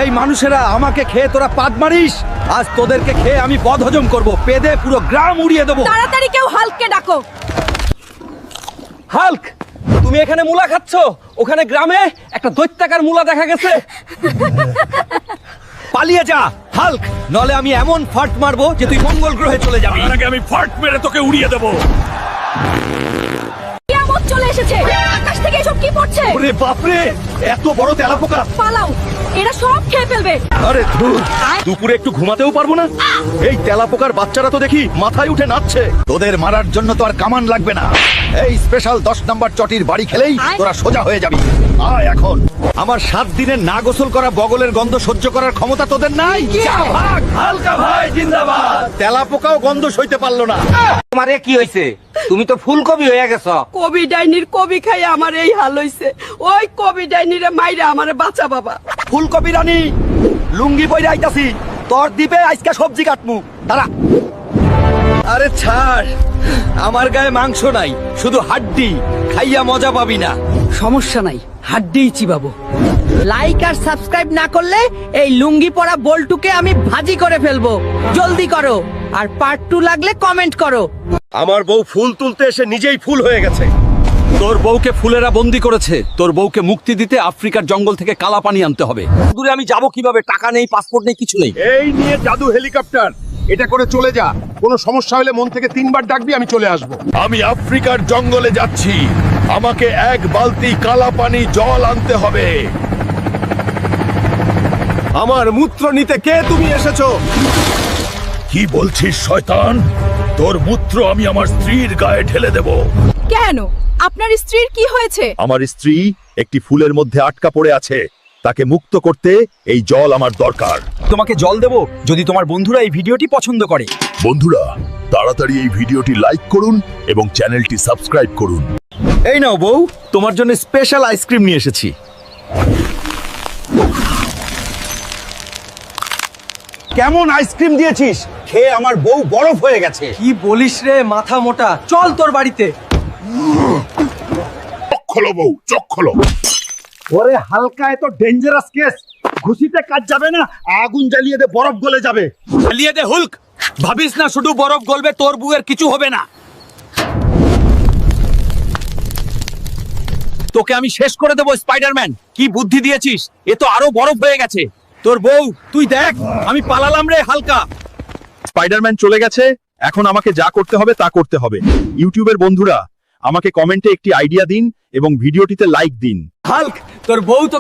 এই মানুষেরা আমাকে খেয়ে তোরা পাদ মারিস, আজ তোদেরকে খেয়ে আমি বদ হজম করব, পেদে পুরো গ্রাম উড়িয়ে দেবো। তাড়াতাড়ি কেউ হাল্ককে ডাকো। হাল্ক, তুমি এখানে মুলা খাচ্ছ, ওখানে গ্রামে একটা দৈত্যাকার মুলা দেখা গেছে। পালিয়ে যা হাল্ক, নলে আমি এমন ফাট মারবো যে তুই মঙ্গল গ্রহে চলে যাবি। তার আগে আমি ফাট মেরে তোকে উড়িয়ে দেবো। কিয়ামত চলে এসেছে, আকাশ থেকে এসব কি পড়ছে? ওরে বাপরে, এত বড় তেলাপোকা! পালাও, এরা সব খেয়ে ফেলবে। আরে ধুর, দুপুরে একটু ঘুমাতেও পারবো না। এই তেলাপোকার বাচ্চারা তো দেখি মাথায় উঠে নাচছে। তোদের মারার জন্য তো আর কামান লাগবে না, এই স্পেশাল 10 নম্বর চটির বাড়ি খেলেই তোরা সোজা হয়ে যাবি। আয় এখন। আমার 7 দিনের না গোসল করা বগলের গন্ধ সহ্য করার ক্ষমতা তোদের নাই। যা ভাগ। হালকা ভাই জিন্দাবাদ। তেলাপোকাও গন্ধ সইতে পারলো না। তোমারে কি হইছে? তুমি তো ফুলকপি হয়ে গেছ। কবি ডাইনির কবি খাই আমার এই হাল হইছে। ওই কবি ডাইনিরে মাইরে আমারে বাঁচা বাবা। ফুলকপি রানী, লুঙ্গি পইরা আইতাছি, তোর দ্বীপে আজকে সবজি কাটমু। দাঁড়া। আরে ছাড়, আমার গায়ে মাংস নাই, শুধু হাড্ডি, খাইয়া মজা পাবি না। সমস্যা নাই, হাড্ডিই চিবাবো। লাইক আর সাবস্ক্রাইব না করলে এই লুঙ্গি পরা বল্টুকে আমি ভাজি করে ফেলবো। জলদি করো, আর পার্ট 2 লাগলে কমেন্ট করো। আমার বউ ফুল তুলতে এসে নিজেই ফুল হয়ে গেছে। তোর বউকে ফুলেরা বন্দি করেছে। তোর বউকে মুক্তি দিতে আফ্রিকার জঙ্গল থেকে কালা পানি আনতে হবে। দূরে আমি যাব কিভাবে? টাকা নেই, পাসপোর্ট নেই, কিছু নেই। এই নিয়ে জাদু হেলিকপ্টার, এটা করে চলে যা। কোনো সমস্যা হলে মন থেকে 3 বার ডাকবি, আমি চলে আসব। আমি আফ্রিকার জঙ্গলে যাচ্ছি, আমাকে 1 বালতি কালা পানি জল আনতে হবে। আমার মূত্র নিতে কে তুমি এসেছো? কি বলছিস শয়তান? তোর মূত্র আমি আমার স্ত্রীর গায়ে ঢেলে দেব। কেন? আপনার স্ত্রীর কি হয়েছে? আমার স্ত্রী একটি ফুলের মধ্যে আটকা পড়ে আছে, তাকে মুক্ত করতে এই জল আমার দরকার। তোমাকে জল দেব যদি তোমার বন্ধুরা এই ভিডিওটি পছন্দ করে। বন্ধুরা, তাড়াতাড়ি এই ভিডিওটি লাইক করুন এবং চ্যানেলটি সাবস্ক্রাইব করুন। এই নাও বউ, তোমার জন্য স্পেশাল আইসক্রিম নিয়ে এসেছি। কেমন আইসক্রিম দিয়েছিস? খেয়ে আমার বউ বরফ হয়ে গেছে। কি বলিস রে মাথা মোটা, চল তোর বাড়িতে। চোখ খোলো বউ, চোখ খোলো। ওরে হালকা, এত ডেঞ্জারাস কেস, ঘুষিতে কাজ যাবে না, আগুন জ্বালিয়ে দে, বরফ গলে যাবে। জ্বালিয়ে দে হুল্ক, ভাবিস না শুধু বরফ গলবে, তোর বুয়ের কিছু হবে না। তোকে আমি শেষ করে দেবো স্পাইডারম্যান। কি বুদ্ধি দিয়েছিস, এ তো আরো বরফ হয়ে গেছে। তোর বউ, তুই দেখ, আমি পালালাম রে হালকা। স্পাইডারম্যান চলে গেছে, এখন আমাকে যা করতে হবে তা করতে হবে। ইউটিউবের বন্ধুরা, আমাকে কমেন্টে একটি আইডিয়া দিন এবং ভিডিওটিতে লাইক দিন। হাল্ক, তোর বউ তোকে